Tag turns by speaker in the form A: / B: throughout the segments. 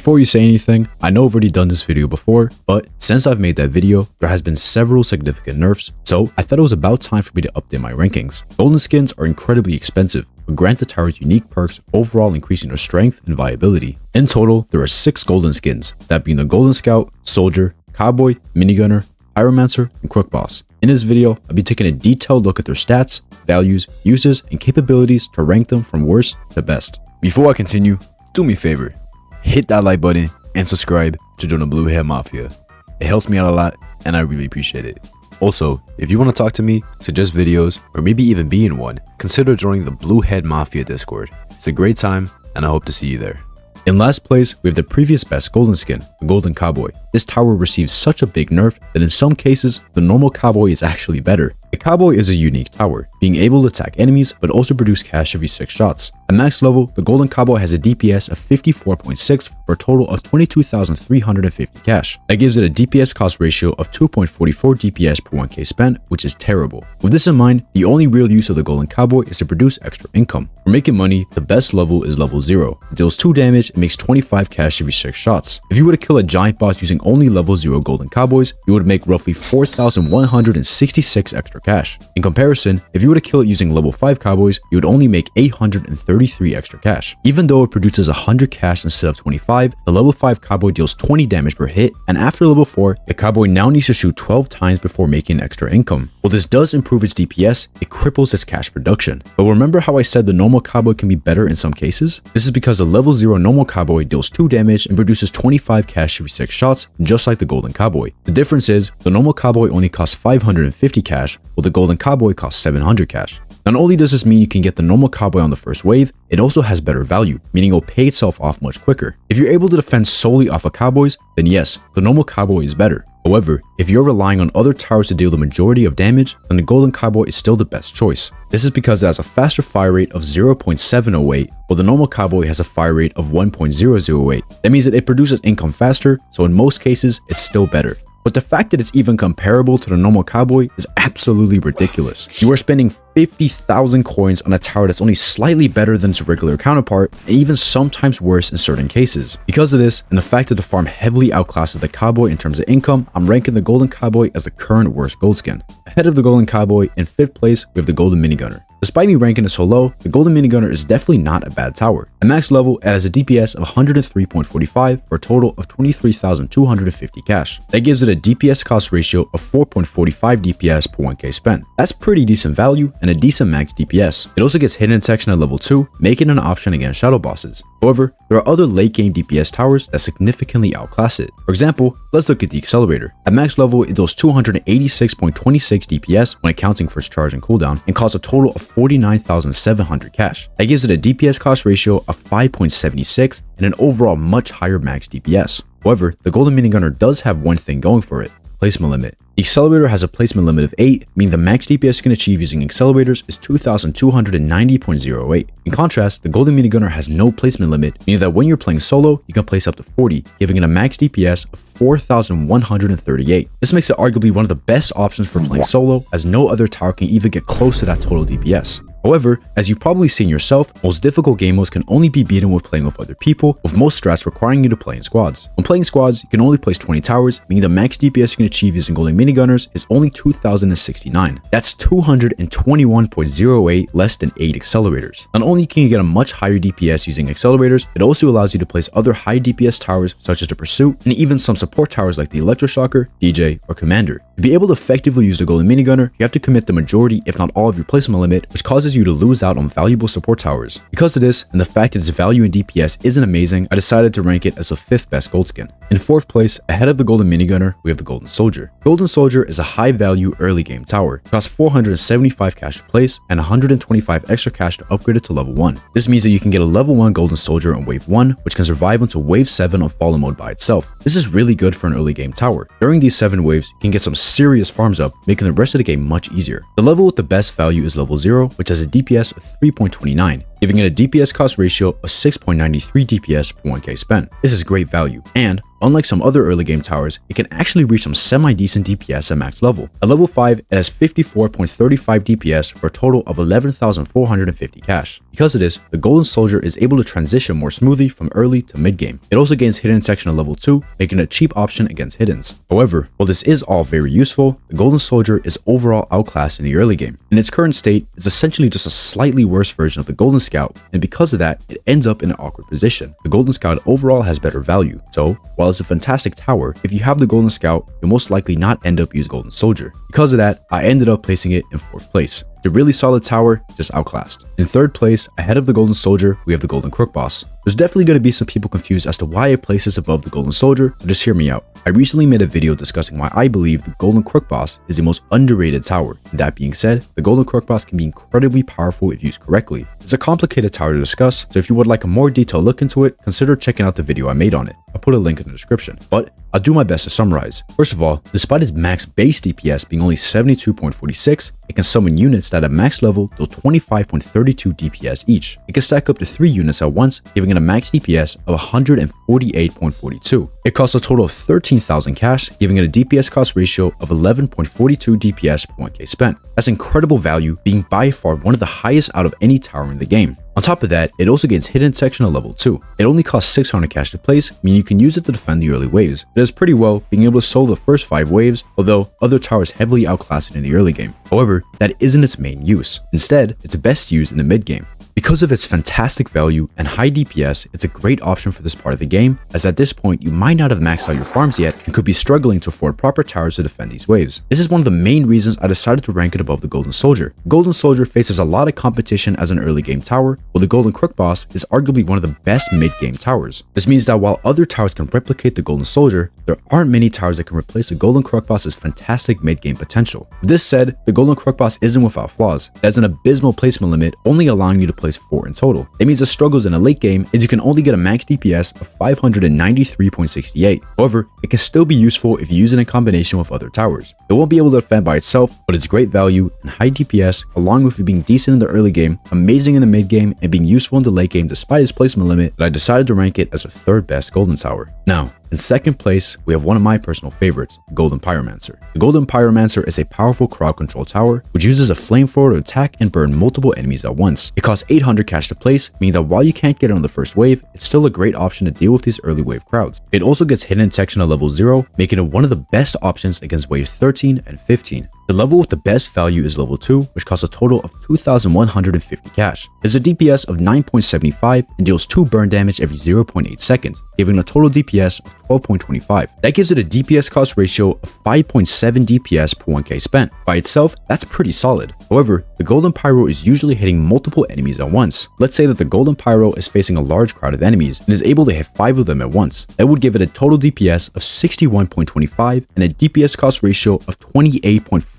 A: Before you say anything, I know I've already done this video before, but since I've made that video, there has been several significant nerfs, so I thought it was about time for me to update my rankings. Golden skins are incredibly expensive, but grant the towers unique perks, overall increasing their strength and viability. In total, there are 6 golden skins, that being the Golden Scout, Soldier, Cowboy, Minigunner, Pyromancer, and Crook Boss. In this video, I'll be taking a detailed look at their stats, values, uses, and capabilities to rank them from worst to best. Before I continue, do me a favor. Hit that like button and subscribe to join the Blue Head Mafia. It helps me out a lot and I really appreciate it. Also, if you want to talk to me, suggest videos, or maybe even be in one, consider joining the Blue Head Mafia Discord. It's a great time and I hope to see you there. In last place, we have the previous best golden skin, the Golden Cowboy. This tower receives such a big nerf that in some cases, the normal Cowboy is actually better. The Cowboy is a unique tower, being able to attack enemies but also produce cash every 6 shots. At max level, the Golden Cowboy has a DPS of 54.6 for a total of 22,350 cash. That gives it a DPS cost ratio of 2.44 DPS per 1k spent, which is terrible. With this in mind, the only real use of the Golden Cowboy is to produce extra income. For making money, the best level is level 0. It deals 2 damage and makes 25 cash every 6 shots. If you were to kill a giant boss using only level 0 Golden Cowboys, you would make roughly 4,166 extra cash. In comparison, if you were to kill it using level 5 Cowboys, you would only make 833 extra cash. Even though it produces 100 cash instead of 25, the level 5 Cowboy deals 20 damage per hit, and after level 4, the Cowboy now needs to shoot 12 times before making extra income. While this does improve its DPS, it cripples its cash production. But remember how I said the normal Cowboy can be better in some cases? This is because the level 0 normal Cowboy deals 2 damage and produces 25 cash every 6 shots, just like the Golden Cowboy. The difference is, the normal Cowboy only costs 550 cash, while the Golden Cowboy costs 700 cash. Not only does this mean you can get the normal Cowboy on the first wave, it also has better value, meaning it will pay itself off much quicker. If you're able to defend solely off of Cowboys, then yes, the normal Cowboy is better. However, if you're relying on other towers to deal the majority of damage, then the Golden Cowboy is still the best choice. This is because it has a faster fire rate of 0.708, while the normal Cowboy has a fire rate of 1.008. That means that it produces income faster, so in most cases, it's still better. But the fact that it's even comparable to the normal Cowboy is absolutely ridiculous. You are spending 50,000 coins on a tower that's only slightly better than its regular counterpart, and even sometimes worse in certain cases. Because of this, and the fact that the farm heavily outclasses the Cowboy in terms of income, I'm ranking the Golden Cowboy as the current worst gold skin. Ahead of the Golden Cowboy, in 5th place, we have the Golden Minigunner. Despite me ranking it so low, the Golden Minigunner is definitely not a bad tower. At max level, it has a DPS of 103.45 for a total of 23,250 cash. That gives it a DPS cost ratio of 4.45 DPS per 1k spent. That's pretty decent value and a decent max DPS. It also gets hidden detection at level 2, making it an option against shadow bosses. However, there are other late game DPS towers that significantly outclass it. For example, let's look at the Accelerator. At max level, it does 286.26 DPS when accounting for its charge and cooldown, and costs a total of 49,700 cash. That gives it a DPS cost ratio of 5.76 and an overall much higher max DPS. However, the Golden Minigunner does have one thing going for it: placement limit. The Accelerator has a placement limit of 8, meaning the max DPS you can achieve using accelerators is 2,290.08. In contrast, the Golden Minigunner has no placement limit, meaning that when you're playing solo, you can place up to 40, giving it a max DPS of 4,138. This makes it arguably one of the best options for playing solo, as no other tower can even get close to that total DPS. However, as you've probably seen yourself, most difficult game modes can only be beaten with playing with other people, with most strats requiring you to play in squads. When playing squads, you can only place 20 towers, meaning the max DPS you can achieve using Golden Minigunners is only 2,069. That's 221.08 less than 8 accelerators. Not only can you get a much higher DPS using accelerators, it also allows you to place other high DPS towers such as the Pursuit, and even some support towers like the Electroshocker, DJ, or Commander. To be able to effectively use the Golden Minigunner, you have to commit the majority, if not all, of your placement limit, which causes you to lose out on valuable support towers. Because of this, and the fact that its value in DPS isn't amazing, I decided to rank it as the 5th best gold skin. In 4th place, ahead of the Golden Minigunner, we have the Golden Soldier. Golden Soldier is a high value early game tower. It costs 475 cash to place and 125 extra cash to upgrade it to level 1. This means that you can get a level 1 Golden Soldier on wave 1, which can survive until wave 7 on fallen mode by itself. This is really good for an early game tower. During these 7 waves, you can get some serious farms up, making the rest of the game much easier. The level with the best value is level 0, which has a DPS of 3.29. giving it a DPS cost ratio of 6.93 DPS per 1k spent. This is great value, and unlike some other early game towers, it can actually reach some semi-decent DPS at max level. At level 5, it has 54.35 DPS for a total of 11,450 cash. Because of this, the Golden Soldier is able to transition more smoothly from early to mid game. It also gains hidden section at level 2, making it a cheap option against hiddens. However, while this is all very useful, the Golden Soldier is overall outclassed in the early game. In its current state, it's essentially just a slightly worse version of the Golden Scout, and because of that, it ends up in an awkward position. The Golden Scout overall has better value, so while it's a fantastic tower, if you have the Golden Scout, you'll most likely not end up using Golden Soldier. Because of that, I ended up placing it in 4th place. It's a really solid tower, just outclassed. In 3rd place, ahead of the Golden Soldier, we have the Golden Crook Boss. There's definitely going to be some people confused as to why I place this above the Golden Soldier, so just hear me out. I recently made a video discussing why I believe the Golden Crook Boss is the most underrated tower. That being said, the Golden Crook Boss can be incredibly powerful if used correctly. It's a complicated tower to discuss, so if you would like a more detailed look into it, consider checking out the video I made on it. I'll put a link in the description, but I'll do my best to summarize. First of all, despite its max base DPS being only 72.46, it can summon units that at max level deal 25.32 DPS each. It can stack up to 3 units at once, giving it a max DPS of 148.42. It costs a total of 13,000 cash, giving it a DPS cost ratio of 11.42 DPS per 1k spent. That's incredible value, being by far one of the highest out of any tower in the game. On top of that, it also gains hidden section at level 2. It only costs 600 cash to place, meaning you can use it to defend the early waves. It does pretty well, being able to solo the first 5 waves, although other towers heavily outclass it in the early game. However, that isn't its main use. Instead, it's best used in the mid game. Because of its fantastic value and high DPS, it's a great option for this part of the game, as at this point you might not have maxed out your farms yet and could be struggling to afford proper towers to defend these waves. This is one of the main reasons I decided to rank it above the Golden Soldier. The Golden Soldier faces a lot of competition as an early game tower, while the Golden Crook Boss is arguably one of the best mid game towers. This means that while other towers can replicate the Golden Soldier, there aren't many towers that can replace the Golden Crook Boss's fantastic mid game potential. With this said, the Golden Crook Boss isn't without flaws. It has an abysmal placement limit, only allowing you to place 4 in total. It means the struggles in a late game is you can only get a max DPS of 593.68. However, it can still be useful if you use it in combination with other towers. It won't be able to defend by itself, but its great value and high DPS, along with it being decent in the early game, amazing in the mid game, and being useful in the late game despite its placement limit, that I decided to rank it as the 3rd best Golden Tower. Now, in 2nd place, we have one of my personal favorites, the Golden Pyromancer. The Golden Pyromancer is a powerful crowd control tower, which uses a flamethrower to attack and burn multiple enemies at once. It costs 800 cash to place, meaning that while you can't get it on the first wave, it's still a great option to deal with these early wave crowds. It also gets hidden section at level 0, making it one of the best options against waves 13 and 15. The level with the best value is level 2, which costs a total of 2,150 cash. It has a DPS of 9.75 and deals 2 burn damage every 0.8 seconds, giving a total DPS of 12.25. That gives it a DPS cost ratio of 5.7 DPS per 1k spent. By itself, that's pretty solid. However, the Golden Pyro is usually hitting multiple enemies at once. Let's say that the Golden Pyro is facing a large crowd of enemies and is able to hit 5 of them at once. That would give it a total DPS of 61.25 and a DPS cost ratio of 28.48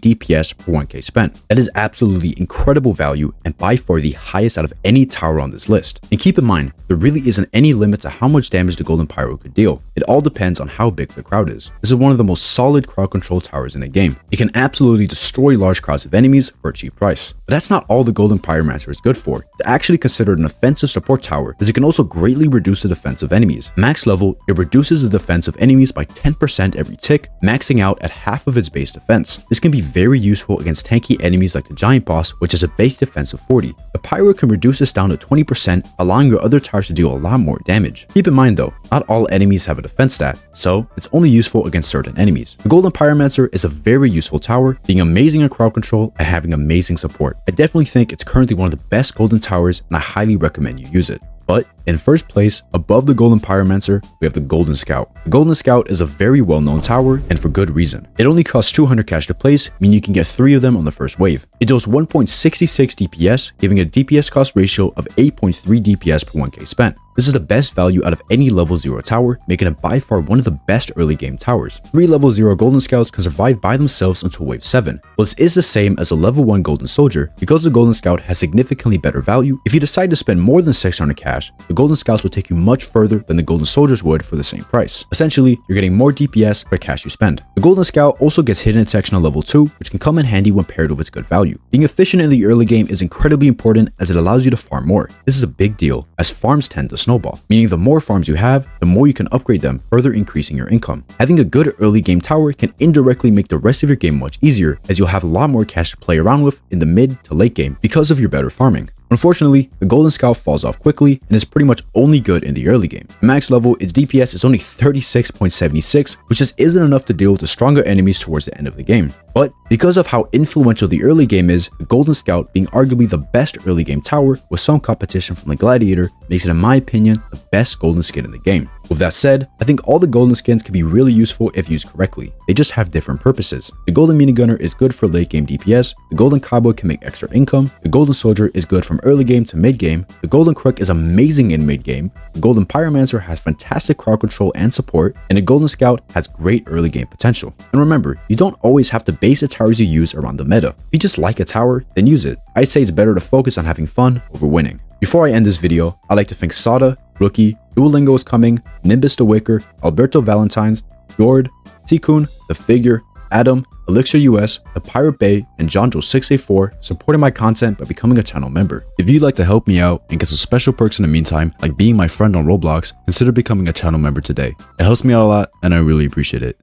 A: DPS per 1k spent. That is absolutely incredible value and by far the highest out of any tower on this list. And keep in mind, there really isn't any limit to how much damage the Golden Pyro could deal. It all depends on how big the crowd is. This is one of the most solid crowd control towers in the game. It can absolutely destroy large crowds of enemies for a cheap price. But that's not all the Golden Pyromancer is good for. It's actually considered an offensive support tower, as it can also greatly reduce the defense of enemies. Max level, it reduces the defense of enemies by 10% every tick, maxing out at half of its base defense. This can be very useful against tanky enemies like the Giant Boss, which has a base defense of 40. The Pyro can reduce this down to 20%, allowing your other towers to deal a lot more damage. Keep in mind though, not all enemies have a defense stat, so it's only useful against certain enemies. The Golden Pyromancer is a very useful tower, being amazing in crowd control and having amazing support. I definitely think it's currently one of the best Golden Towers and I highly recommend you use it. But in first place, above the Golden Pyromancer, we have the Golden Scout. The Golden Scout is a very well-known tower, and for good reason. It only costs 200 cash to place, meaning you can get 3 of them on the first wave. It deals 1.66 DPS, giving a DPS cost ratio of 8.3 DPS per 1k spent. This is the best value out of any level 0 tower, making it by far one of the best early game towers. 3 level 0 Golden Scouts can survive by themselves until wave 7. Well, this is the same as a level 1 Golden Soldier, because the Golden Scout has significantly better value. If you decide to spend more than 600 cash, the Golden Scouts will take you much further than the Golden Soldiers would for the same price. Essentially, you're getting more DPS per cash you spend. The Golden Scout also gets hidden detection on level 2, which can come in handy when paired with its good value. Being efficient in the early game is incredibly important as it allows you to farm more. This is a big deal, as farms tend to snowball. snowball, meaning the more farms you have, the more you can upgrade them, further increasing your income. Having a good early game tower can indirectly make the rest of your game much easier, as you'll have a lot more cash to play around with in the mid to late game because of your better farming. Unfortunately, the Golden Scout falls off quickly and is pretty much only good in the early game. At max level, its DPS is only 36.76, which just isn't enough to deal with the stronger enemies towards the end of the game. But because of how influential the early game is, the Golden Scout being arguably the best early game tower with some competition from the Gladiator makes it, in my opinion, the best golden skin in the game. With that said, I think all the golden skins can be really useful if used correctly. They just have different purposes. The Golden Minigunner is good for late game DPS, the Golden Cowboy can make extra income, the Golden Soldier is good from early game to mid game, the Golden Crook is amazing in mid game, the Golden Pyromancer has fantastic crowd control and support, and the Golden Scout has great early game potential. And remember, you don't always have to base the towers you use around the meta. If you just like a tower, then use it. I'd say it's better to focus on having fun over winning. Before I end this video, I'd like to thank Sada, Rookie, Duolingo is Coming, Nimbus the Wicker, Alberto Valentines, Jord, Tikun, The Figure, Adam, Elixir US, The Pirate Bay, and JohnJo684 supporting my content by becoming a channel member. If you'd like to help me out and get some special perks in the meantime, like being my friend on Roblox, consider becoming a channel member today. It helps me out a lot and I really appreciate it.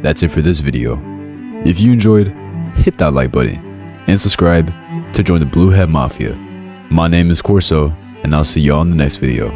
A: That's it for this video. If you enjoyed, hit that like button and subscribe to join the Blue Head Mafia. My name is CORSO and I'll see y'all in the next video.